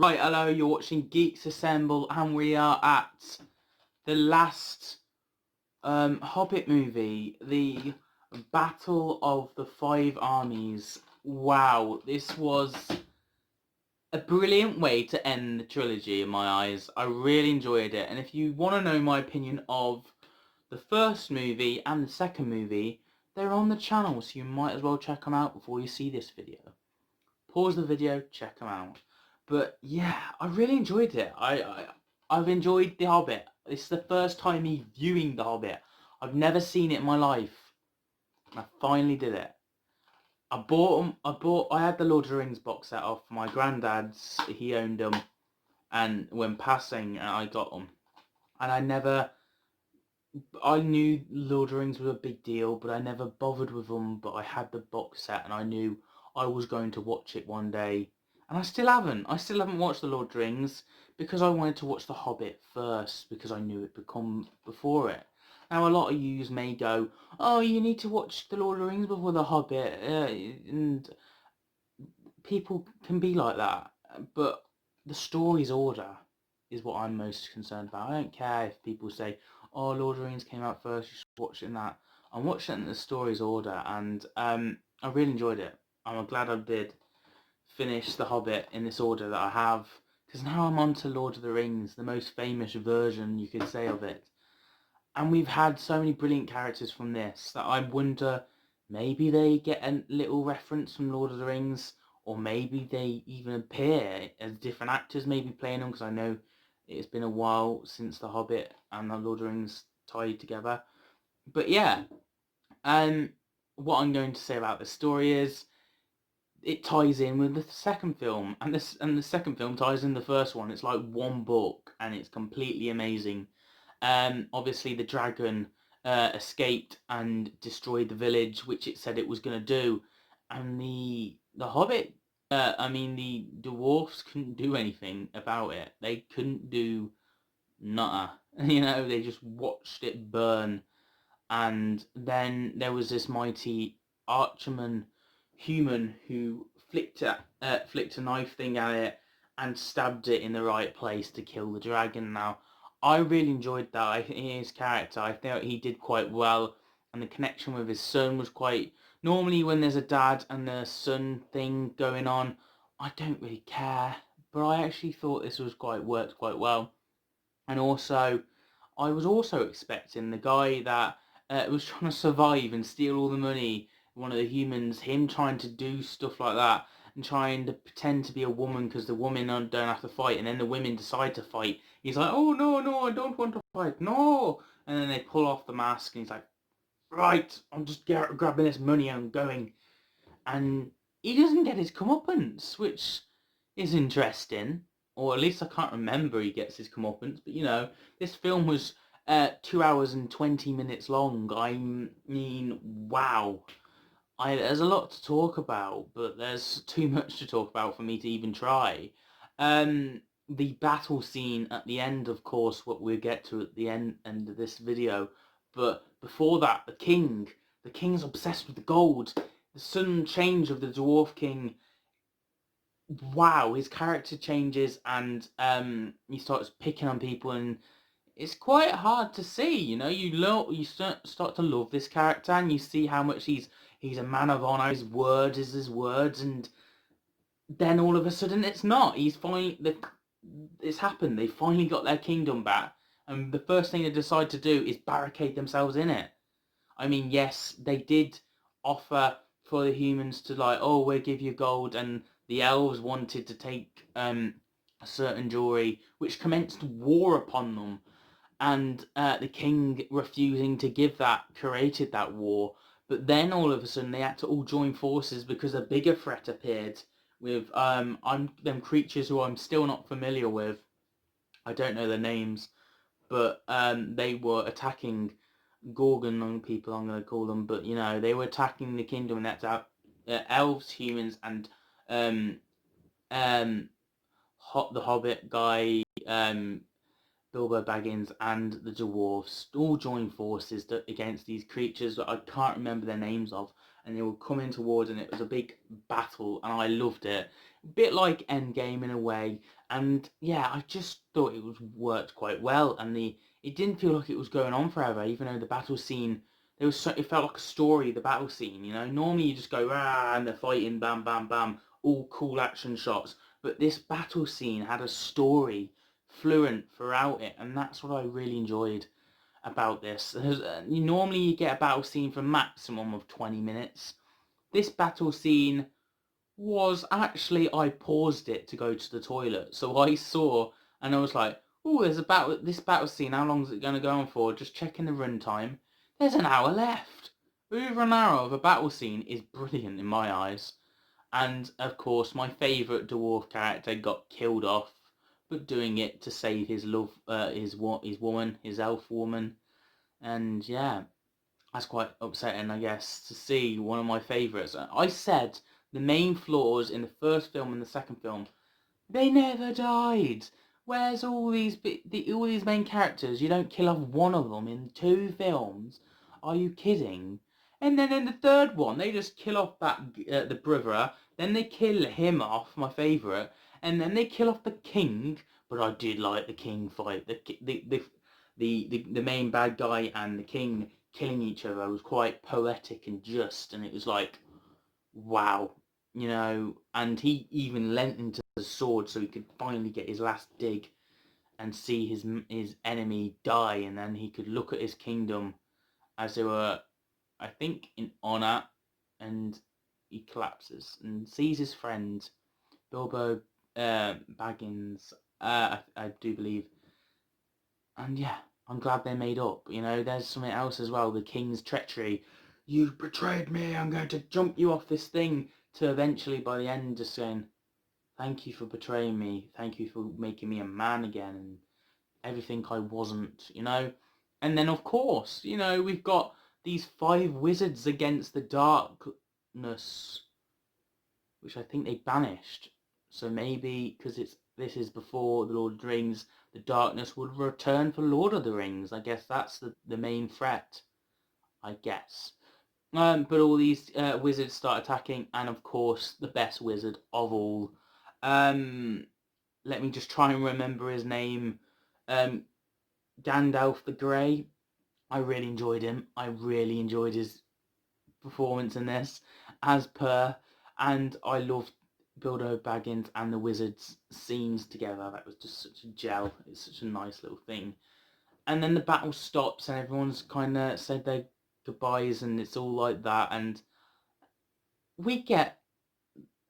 Right, hello, you're watching Geeks Assemble, and we are at the last Hobbit movie, the Battle of the Five Armies. Wow, this was a brilliant way to end the trilogy in my eyes. I really enjoyed it, and if you want to know my opinion of the first movie and the second movie, they're on the channel, so you might as well check them out before you see this video. Pause the video, check them out. But yeah, I really enjoyed it. I've enjoyed The Hobbit. This is the first time me viewing The Hobbit. I've never seen it in my life. And I finally did it. I had the Lord of the Rings box set off my granddad's. He owned them, and when passing, I got them. And I knew Lord of the Rings was a big deal, but I never bothered with them. But I had the box set, and I knew I was going to watch it one day. And I still haven't. I still haven't watched The Lord of the Rings because I wanted to watch The Hobbit first because I knew it would come before it. Now, a lot of yous may go, oh, you need to watch The Lord of the Rings before The Hobbit. And people can be like that. But the story's order is what I'm most concerned about. I don't care if people say, oh, Lord of the Rings came out first, you should watch it in that. I'm watching it in the story's order, and I really enjoyed it. I'm glad I did finish The Hobbit in this order that I have, because now I'm on to Lord of the Rings, the most famous version you could say of it. And we've had so many brilliant characters from this that I wonder, maybe they get a little reference from Lord of the Rings, or maybe they even appear as different actors maybe playing them, because I know it's been a while since The Hobbit and The Lord of the Rings tied together. But yeah, what I'm going to say about this story is it ties in with the second film, and the second film ties in the first one. It's like one book, and it's completely amazing. Obviously, the dragon escaped and destroyed the village, which it said it was going to do, and the Hobbit. The dwarfs couldn't do anything about it. They couldn't do nada. They just watched it burn. And then there was this mighty archerman human who flicked a knife thing at it and stabbed it in the right place to kill the dragon. Now, I really enjoyed that. His character, I thought he did quite well, and the connection with his son was quite... Normally when there's a dad and a son thing going on, I don't really care, but I actually thought this worked quite well. And also, I was also expecting the guy that was trying to survive and steal all the money, one of the humans, him trying to do stuff like that and trying to pretend to be a woman because the women don't have to fight, and then the women decide to fight. He's like, oh, no, I don't want to fight, no! And then they pull off the mask and he's like, right, I'm just grabbing this money and I'm going. And he doesn't get his comeuppance, which is interesting. Or at least I can't remember he gets his comeuppance. But this film was 2 hours and 20 minutes long. I mean, wow. There's a lot to talk about, but there's too much to talk about for me to even try. The battle scene at the end, of course, what we'll get to at the end of this video. But before that, the king's obsessed with the gold. The sudden change of the Dwarf King, wow, his character changes, and he starts picking on people, and it's quite hard to see. You start to love this character, and you see how much he's a man of honor. His word is his words, and then all of a sudden it's not. It's happened. They finally got their kingdom back, and the first thing they decide to do is barricade themselves in it. I mean, yes, they did offer for the humans to we'll give you gold, and the elves wanted to take a certain jewelry, which commenced war upon them, and the king refusing to give that created that war. But then all of a sudden they had to all join forces because a bigger threat appeared with them creatures who I'm still not familiar with. I don't know their names, but they were attacking Gorgon people, I'm going to call them, but they were attacking the kingdom, and that's out elves, humans, and the Hobbit guy, Bilbo Baggins and the dwarves all joined forces against these creatures that I can't remember their names of, and they were coming towards, and it was a big battle, and I loved it. A bit like Endgame in a way, and yeah, I just thought it was worked quite well, and it didn't feel like it was going on forever, even though the battle scene it felt like a story. The battle scene, normally you just go and they're fighting, bam, bam, bam, all cool action shots, but this battle scene had a story fluent throughout it, and that's what I really enjoyed about this. Normally you get a battle scene for a maximum of 20 minutes. This battle scene was actually, I paused it to go to the toilet, so I saw, and I was like, oh, this battle scene, how long is it going to go on for? Just checking the runtime. There's an hour left. Over an hour of a battle scene is brilliant in my eyes. And of course, my favourite dwarf character got killed off, but doing it to save his love, his woman, his elf woman. And yeah, that's quite upsetting, I guess, to see one of my favourites. I said the main flaws in the first film and the second film, they never died. Where's all these main characters? You don't kill off one of them in 2 films. Are you kidding? And then in the third one, they just kill off the brother. Then they kill him off, my favourite, and then they kill off the king. But I did like the king fight. The main bad guy and the king killing each other was quite poetic and just, and it was like, wow, and he even lent into the sword so he could finally get his last dig and see his enemy die, and then he could look at his kingdom as they were, I think, in honor, and he collapses and sees his friend Bilbo Baggins, I do believe, and yeah, I'm glad they made up. There's something else as well, the king's treachery. You betrayed me, I'm going to jump you off this thing, to eventually by the end just saying, thank you for betraying me, thank you for making me a man again, and everything I wasn't. And then of course, we've got these 5 wizards against the darkness, which I think they banished. So maybe, because this is before the Lord of the Rings, the darkness would return for Lord of the Rings. I guess that's the main threat, I guess. But all these wizards start attacking, and of course, the best wizard of all. Let me just try and remember his name. Gandalf the Grey. I really enjoyed him. I really enjoyed his performance in this, as per, and I loved Bilbo Baggins and the wizards scenes together. That was just such a gel. It's such a nice little thing. And then the battle stops and everyone's kind of said their goodbyes, and it's all like that, and we get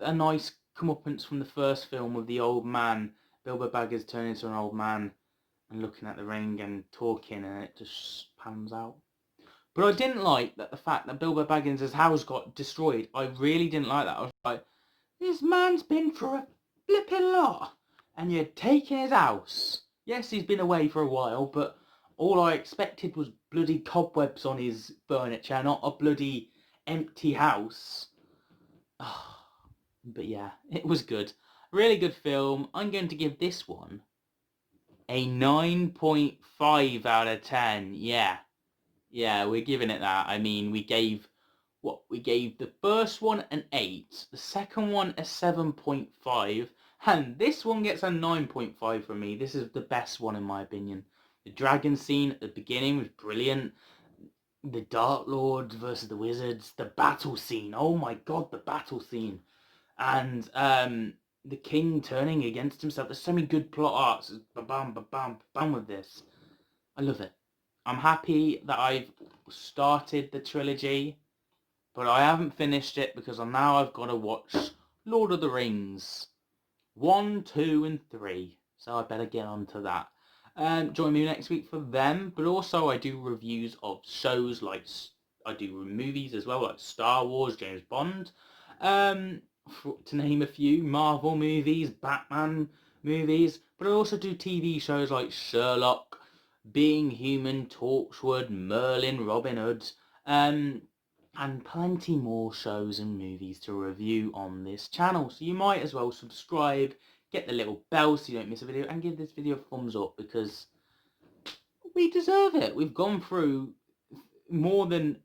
a nice comeuppance from the first film with the old man, Bilbo Baggins turning into an old man and looking at the ring and talking, and it just pans out. But I didn't like the fact that Bilbo Baggins' house got destroyed. I really didn't like that. I was like, this man's been through a flipping lot, and you're taking his house. Yes, he's been away for a while, but all I expected was bloody cobwebs on his furniture, not a bloody empty house. But yeah, it was good. Really good film. I'm going to give this one a 9.5 out of 10. Yeah, we're giving it that. I mean, we gave the first one an 8, the second one a 7.5, and this one gets a 9.5 from me. This is the best one in my opinion. The dragon scene at the beginning was brilliant. The Dark Lord versus the wizards, the battle scene. Oh my god, the battle scene. And the king turning against himself. There's so many good plot arcs. Ba-bam, ba-bam, ba-bam with this. I love it. I'm happy that I've started the trilogy, but I haven't finished it because now I've got to watch Lord of the Rings 1, 2 and 3. So I better get on to that. Join me next week for them, but also I do reviews of shows like, I do movies as well, like Star Wars, James Bond, to name a few, Marvel movies, Batman movies, but I also do TV shows like Sherlock, Being Human, Torchwood, Merlin, Robin Hood, and plenty more shows and movies to review on this channel. So you might as well subscribe, get the little bell so you don't miss a video, and give this video a thumbs up, because we deserve it. We've gone through more than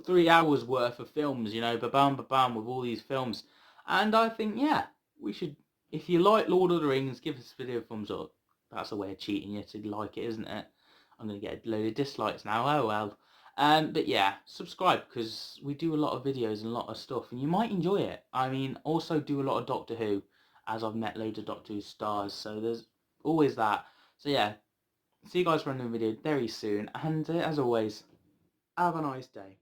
3 hours worth of films, ba-bam, ba-bam, with all these films. And I think, yeah, we should, if you like Lord of the Rings, give this video a thumbs up. That's a way of cheating you to like it, isn't it? I'm going to get a load of dislikes now, oh well. But yeah, subscribe, because we do a lot of videos and a lot of stuff, and you might enjoy it. I mean, also do a lot of Doctor Who, as I've met loads of Doctor Who stars, so there's always that. So yeah, see you guys for another video very soon, and as always, have a nice day.